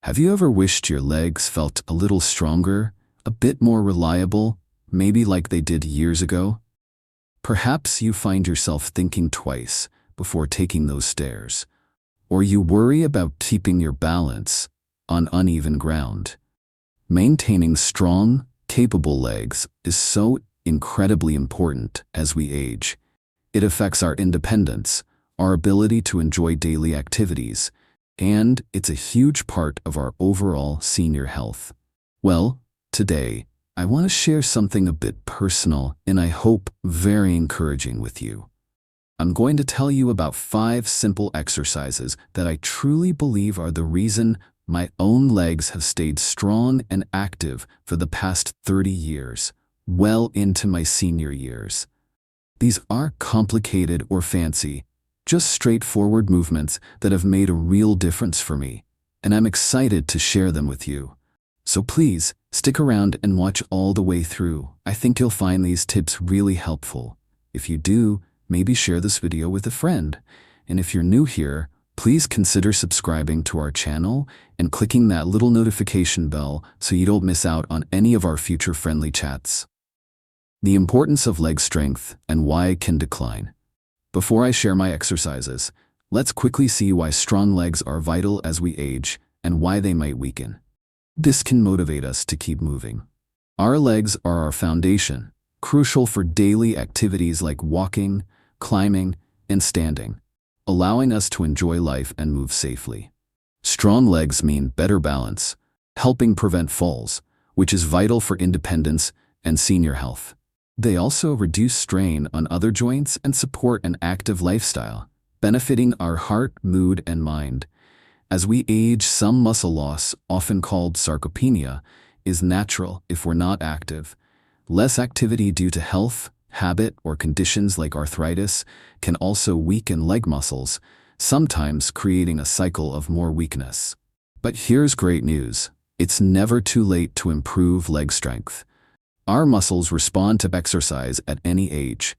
Have you ever wished your legs felt a little stronger, a bit more reliable, maybe like they did years ago? Perhaps you find yourself thinking twice before taking those stairs, or you worry about keeping your balance on uneven ground. Maintaining strong, capable legs is so incredibly important as we age. It affects our independence, our ability to enjoy daily activities, and it's a huge part of our overall senior health. Well, today, I want to share something a bit personal and I hope very encouraging with you. I'm going to tell you about 5 simple exercises that I truly believe are the reason my own legs have stayed strong and active for the past 30 years, well into my senior years. These aren't complicated or fancy, just straightforward movements that have made a real difference for me, and I'm excited to share them with you. So please, stick around and watch all the way through. I think you'll find these tips really helpful. If you do, maybe share this video with a friend. And if you're new here, please consider subscribing to our channel and clicking that little notification bell so you don't miss out on any of our future friendly chats. The importance of leg strength and why it can decline. Before I share my exercises, let's quickly see why strong legs are vital as we age and why they might weaken. This can motivate us to keep moving. Our legs are our foundation, crucial for daily activities like walking, climbing, and standing, allowing us to enjoy life and move safely. Strong legs mean better balance, helping prevent falls, which is vital for independence and senior health. They also reduce strain on other joints and support an active lifestyle, benefiting our heart, mood, and mind. As we age, some muscle loss, often called sarcopenia, is natural if we're not active. Less activity due to health, habit, or conditions like arthritis can also weaken leg muscles, sometimes creating a cycle of more weakness. But here's great news. It's never too late to improve leg strength. Our muscles respond to exercise at any age.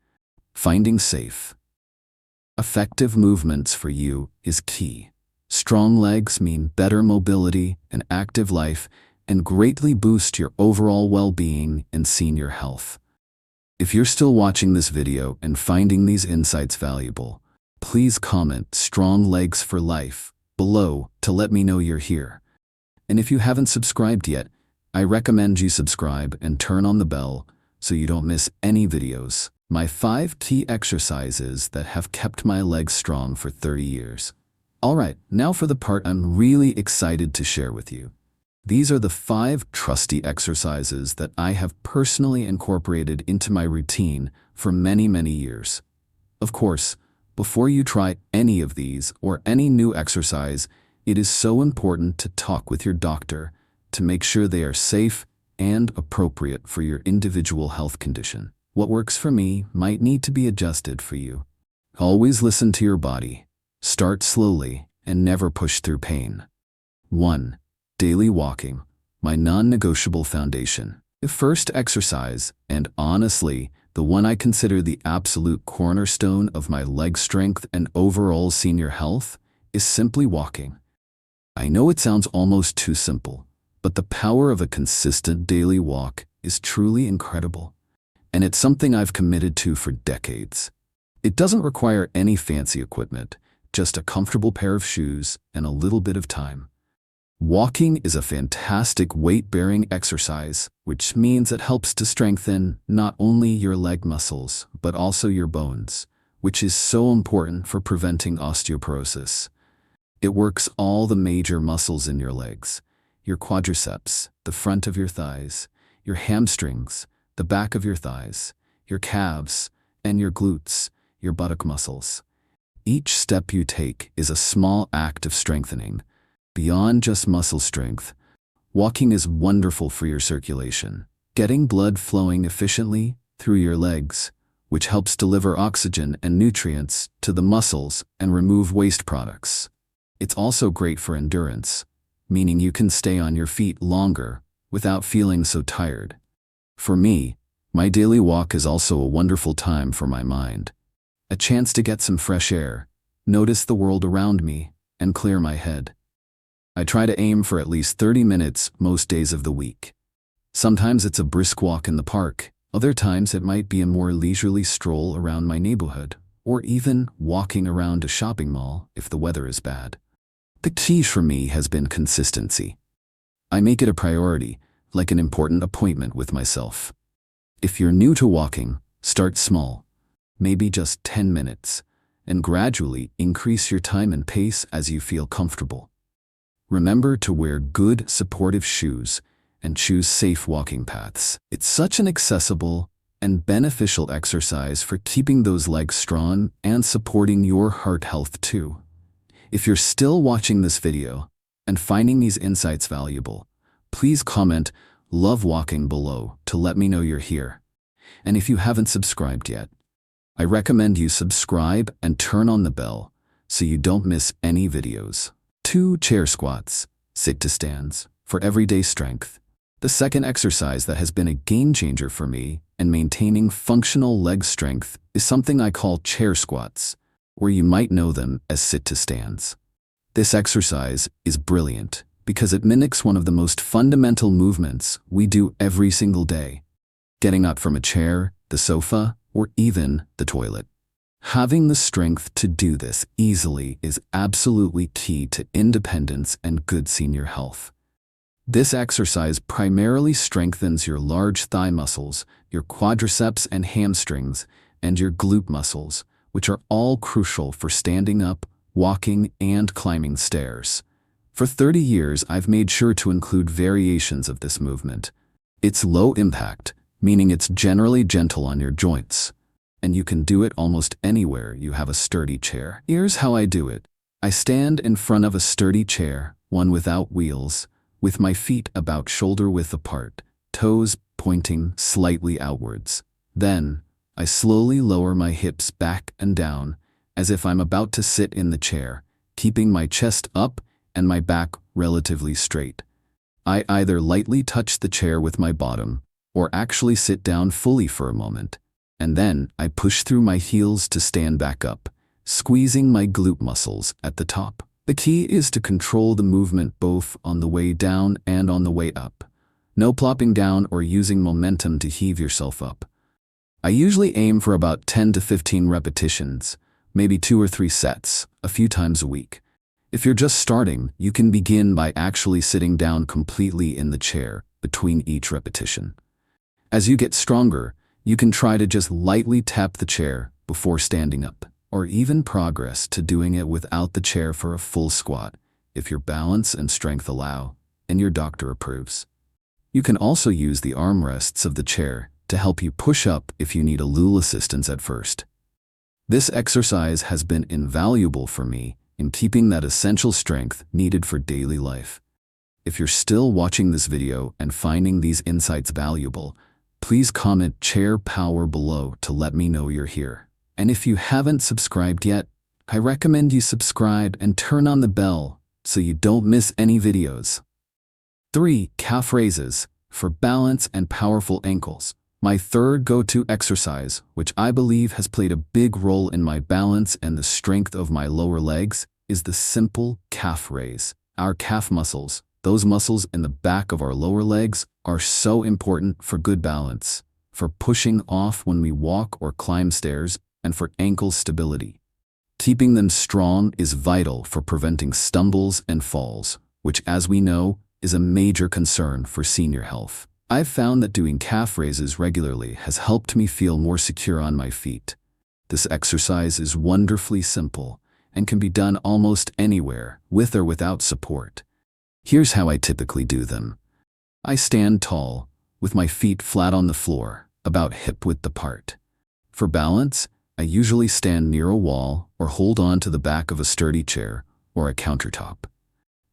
Finding safe, effective movements for you is key. Strong legs mean better mobility, an active life, and greatly boost your overall well-being and senior health. If you're still watching this video and finding these insights valuable, please comment "strong legs for life" below to let me know you're here. And if you haven't subscribed yet, I recommend you subscribe and turn on the bell so you don't miss any videos. My 5 key exercises that have kept my legs strong for 30 years. Alright, now for the part I'm really excited to share with you. These are the 5 trusty exercises that I have personally incorporated into my routine for many, many years. Of course, before you try any of these or any new exercise, it is so important to talk with your doctor to make sure they are safe and appropriate for your individual health condition. What works for me might need to be adjusted for you. Always listen to your body. Start slowly and never push through pain. 1. Daily walking, my non-negotiable foundation. The first exercise, and honestly, the one I consider the absolute cornerstone of my leg strength and overall senior health, is simply walking. I know it sounds almost too simple, but the power of a consistent daily walk is truly incredible, and it's something I've committed to for decades. It doesn't require any fancy equipment, just a comfortable pair of shoes and a little bit of time. Walking is a fantastic weight-bearing exercise, which means it helps to strengthen not only your leg muscles, but also your bones, which is so important for preventing osteoporosis. It works all the major muscles in your legs: your quadriceps, the front of your thighs, your hamstrings, the back of your thighs, your calves, and your glutes, your buttock muscles. Each step you take is a small act of strengthening. Beyond just muscle strength, walking is wonderful for your circulation, getting blood flowing efficiently through your legs, which helps deliver oxygen and nutrients to the muscles and remove waste products. It's also great for endurance, meaning you can stay on your feet longer without feeling so tired. For me, my daily walk is also a wonderful time for my mind. A chance to get some fresh air, notice the world around me, and clear my head. I try to aim for at least 30 minutes most days of the week. Sometimes it's a brisk walk in the park. Other times it might be a more leisurely stroll around my neighborhood, or even walking around a shopping mall if the weather is bad. The key for me has been consistency. I make it a priority, like an important appointment with myself. If you're new to walking, start small, maybe just 10 minutes, and gradually increase your time and pace as you feel comfortable. Remember to wear good, supportive shoes and choose safe walking paths. It's such an accessible and beneficial exercise for keeping those legs strong and supporting your heart health too. If you're still watching this video and finding these insights valuable, please comment "Love walking" below to let me know you're here. And if you haven't subscribed yet, I recommend you subscribe and turn on the bell so you don't miss any videos. 2 chair squats, sit to stands, for everyday strength. The second exercise that has been a game changer for me in maintaining functional leg strength is something I call chair squats, or you might know them as sit to stands. This exercise is brilliant because it mimics one of the most fundamental movements we do every single day, getting up from a chair, the sofa, or even the toilet. Having the strength to do this easily is absolutely key to independence and good senior health. This exercise primarily strengthens your large thigh muscles, your quadriceps and hamstrings, and your glute muscles, which are all crucial for standing up, walking, and climbing stairs. For 30 years, I've made sure to include variations of this movement. It's low impact, meaning it's generally gentle on your joints, and you can do it almost anywhere you have a sturdy chair. Here's how I do it. I stand in front of a sturdy chair, one without wheels, with my feet about shoulder width apart, toes pointing slightly outwards. Then, I slowly lower my hips back and down, as if I'm about to sit in the chair, keeping my chest up and my back relatively straight. I either lightly touch the chair with my bottom, or actually sit down fully for a moment, and then I push through my heels to stand back up, squeezing my glute muscles at the top. The key is to control the movement both on the way down and on the way up. No plopping down or using momentum to heave yourself up. I usually aim for about 10 to 15 repetitions, maybe 2 or 3 sets, a few times a week. If you're just starting, you can begin by actually sitting down completely in the chair between each repetition. As you get stronger, you can try to just lightly tap the chair before standing up, or even progress to doing it without the chair for a full squat, if your balance and strength allow, and your doctor approves. You can also use the armrests of the chair to help you push up if you need a little assistance at first. This exercise has been invaluable for me in keeping that essential strength needed for daily life. If you're still watching this video and finding these insights valuable, please comment "chair power" below to let me know you're here. And if you haven't subscribed yet, I recommend you subscribe and turn on the bell so you don't miss any videos. 3 calf raises, for balance and powerful ankles. My third go-to exercise, which I believe has played a big role in my balance and the strength of my lower legs, is the simple calf raise. Our calf muscles, those muscles in the back of our lower legs, are so important for good balance, for pushing off when we walk or climb stairs, and for ankle stability. Keeping them strong is vital for preventing stumbles and falls, which, as we know, is a major concern for senior health. I've found that doing calf raises regularly has helped me feel more secure on my feet. This exercise is wonderfully simple and can be done almost anywhere, with or without support. Here's how I typically do them. I stand tall, with my feet flat on the floor, about hip-width apart. For balance, I usually stand near a wall or hold on to the back of a sturdy chair or a countertop.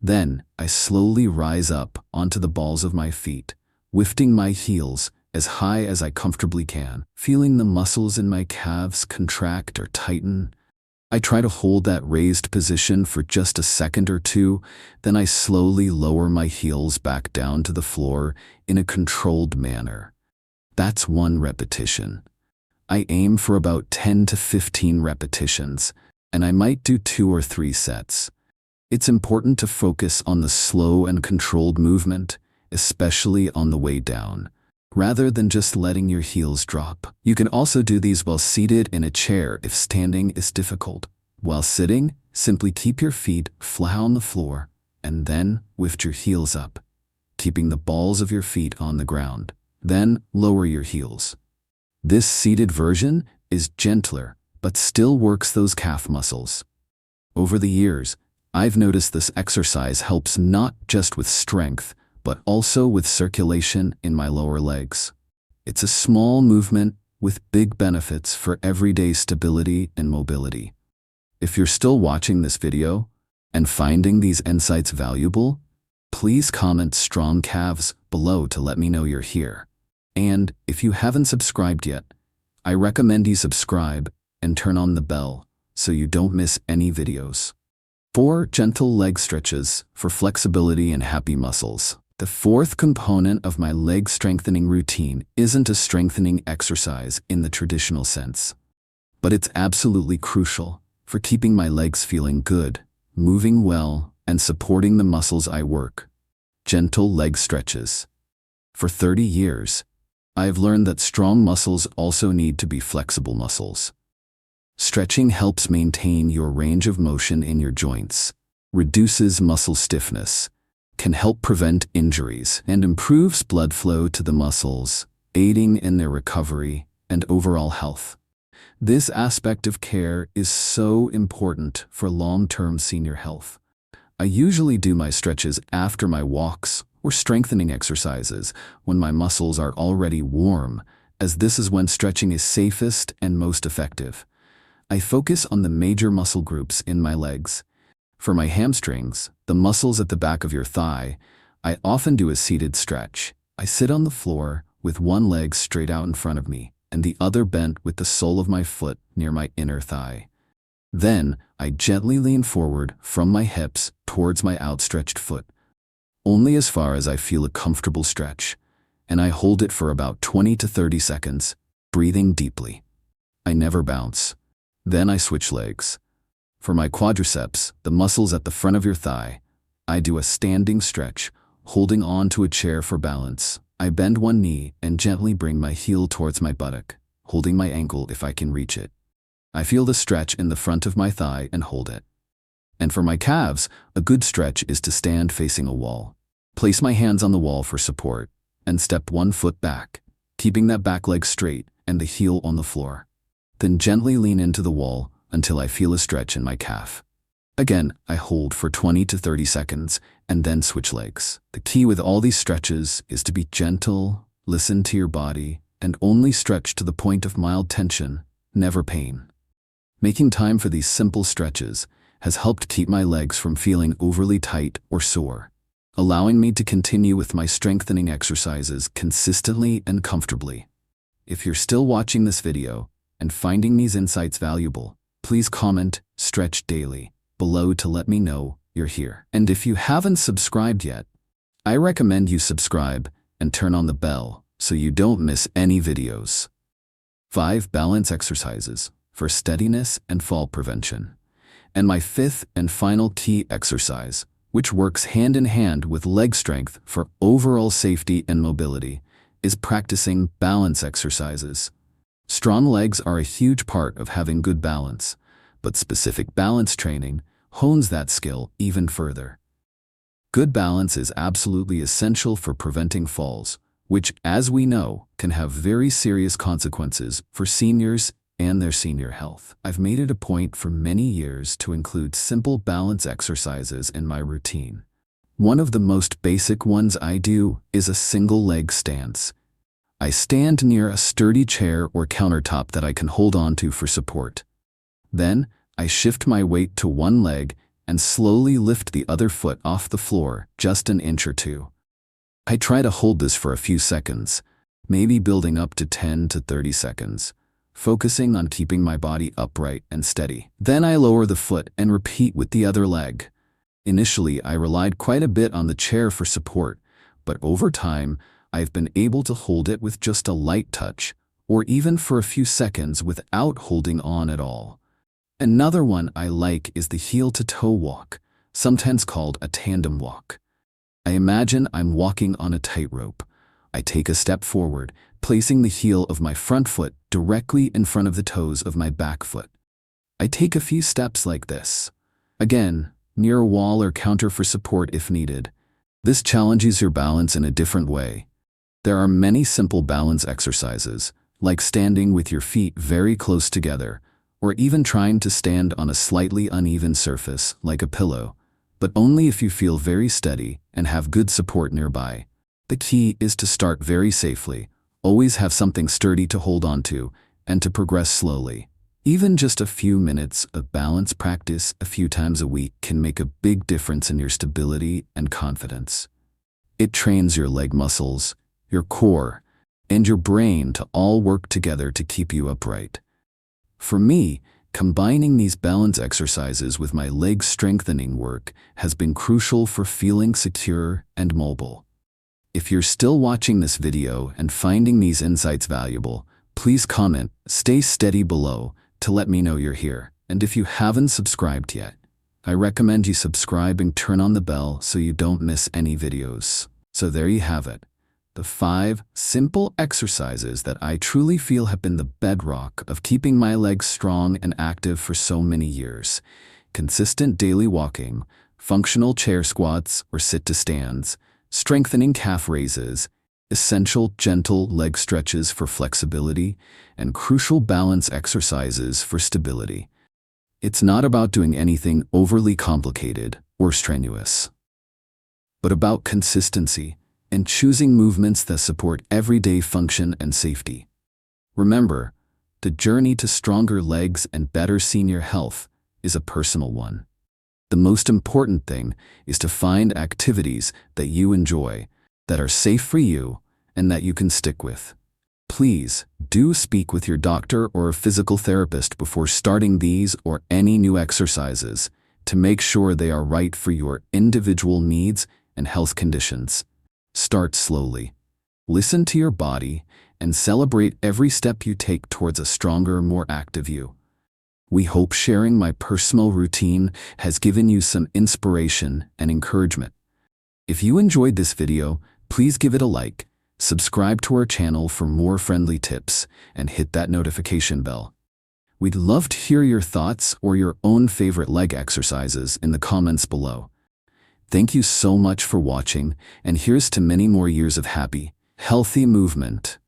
Then, I slowly rise up onto the balls of my feet, lifting my heels as high as I comfortably can, feeling the muscles in my calves contract or tighten. I try to hold that raised position for just a second or two, then I slowly lower my heels back down to the floor in a controlled manner. That's 1 repetition. I aim for about 10 to 15 repetitions, and I might do 2 or 3 sets. It's important to focus on the slow and controlled movement, especially on the way down, rather than just letting your heels drop. You can also do these while seated in a chair if standing is difficult. While sitting, simply keep your feet flat on the floor and then lift your heels up, keeping the balls of your feet on the ground. Then lower your heels. This seated version is gentler, but still works those calf muscles. Over the years, I've noticed this exercise helps not just with strength, but also with circulation in my lower legs. It's a small movement with big benefits for everyday stability and mobility. If you're still watching this video and finding these insights valuable, please comment strong calves below to let me know you're here. And if you haven't subscribed yet, I recommend you subscribe and turn on the bell so you don't miss any videos. 4 gentle leg stretches for flexibility and happy muscles. The fourth component of my leg strengthening routine isn't a strengthening exercise in the traditional sense, but it's absolutely crucial for keeping my legs feeling good, moving well, and supporting the muscles I work. Gentle leg stretches. For 30 years, I've learned that strong muscles also need to be flexible muscles. Stretching helps maintain your range of motion in your joints, reduces muscle stiffness, can help prevent injuries, and improves blood flow to the muscles, aiding in their recovery and overall health. This aspect of care is so important for long-term senior health. I usually do my stretches after my walks or strengthening exercises when my muscles are already warm, as this is when stretching is safest and most effective. I focus on the major muscle groups in my legs. For my hamstrings, the muscles at the back of your thigh, I often do a seated stretch. I sit on the floor with one leg straight out in front of me and the other bent with the sole of my foot near my inner thigh. Then, I gently lean forward from my hips towards my outstretched foot, only as far as I feel a comfortable stretch, and I hold it for about 20 to 30 seconds, breathing deeply. I never bounce. Then I switch legs. For my quadriceps, the muscles at the front of your thigh, I do a standing stretch, holding on to a chair for balance. I bend one knee and gently bring my heel towards my buttock, holding my ankle if I can reach it. I feel the stretch in the front of my thigh and hold it. And for my calves, a good stretch is to stand facing a wall. Place my hands on the wall for support, and step one foot back, keeping that back leg straight and the heel on the floor. Then gently lean into the wall until I feel a stretch in my calf. Again, I hold for 20 to 30 seconds and then switch legs. The key with all these stretches is to be gentle, listen to your body, and only stretch to the point of mild tension, never pain. Making time for these simple stretches has helped keep my legs from feeling overly tight or sore, allowing me to continue with my strengthening exercises consistently and comfortably. If you're still watching this video and finding these insights valuable, please comment "Stretch Daily" below to let me know you're here. And if you haven't subscribed yet, I recommend you subscribe and turn on the bell so you don't miss any videos. 5 balance exercises for steadiness and fall prevention. And my 5th and final key exercise, which works hand in hand with leg strength for overall safety and mobility, is practicing balance exercises. Strong legs are a huge part of having good balance, but specific balance training hones that skill even further. Good balance is absolutely essential for preventing falls, which, as we know, can have very serious consequences for seniors and their senior health. I've made it a point for many years to include simple balance exercises in my routine. One of the most basic ones I do is a single leg stance. I stand near a sturdy chair or countertop that I can hold onto for support. Then, I shift my weight to one leg and slowly lift the other foot off the floor just an inch or two. I try to hold this for a few seconds, maybe building up to 10 to 30 seconds, focusing on keeping my body upright and steady. Then I lower the foot and repeat with the other leg. Initially, I relied quite a bit on the chair for support, but over time, I've been able to hold it with just a light touch, or even for a few seconds without holding on at all. Another one I like is the heel-to-toe walk, sometimes called a tandem walk. I imagine I'm walking on a tightrope. I take a step forward, placing the heel of my front foot directly in front of the toes of my back foot. I take a few steps like this. Again, near a wall or counter for support if needed. This challenges your balance in a different way. There are many simple balance exercises, like standing with your feet very close together, or even trying to stand on a slightly uneven surface like a pillow, but only if you feel very steady and have good support nearby. The key is to start very safely, always have something sturdy to hold on to, and to progress slowly. Even just a few minutes of balance practice a few times a week can make a big difference in your stability and confidence. It trains your leg muscles, your core, and your brain to all work together to keep you upright. For me, combining these balance exercises with my leg strengthening work has been crucial for feeling secure and mobile. If you're still watching this video and finding these insights valuable, please comment, stay steady below to let me know you're here. And if you haven't subscribed yet, I recommend you subscribe and turn on the bell so you don't miss any videos. So there you have it. The 5 simple exercises that I truly feel have been the bedrock of keeping my legs strong and active for so many years. Consistent daily walking, functional chair squats or sit-to-stands, strengthening calf raises, essential gentle leg stretches for flexibility, and crucial balance exercises for stability. It's not about doing anything overly complicated or strenuous, but about consistency and choosing movements that support everyday function and safety. Remember, the journey to stronger legs and better senior health is a personal one. The most important thing is to find activities that you enjoy, that are safe for you, and that you can stick with. Please do speak with your doctor or a physical therapist before starting these or any new exercises to make sure they are right for your individual needs and health conditions. Start slowly. Listen to your body and celebrate every step you take towards a stronger, more active you. We hope sharing my personal routine has given you some inspiration and encouragement. If you enjoyed this video, please give it a like, subscribe to our channel for more friendly tips, and hit that notification bell. We'd love to hear your thoughts or your own favorite leg exercises in the comments below. Thank you so much for watching, and here's to many more years of happy, healthy movement.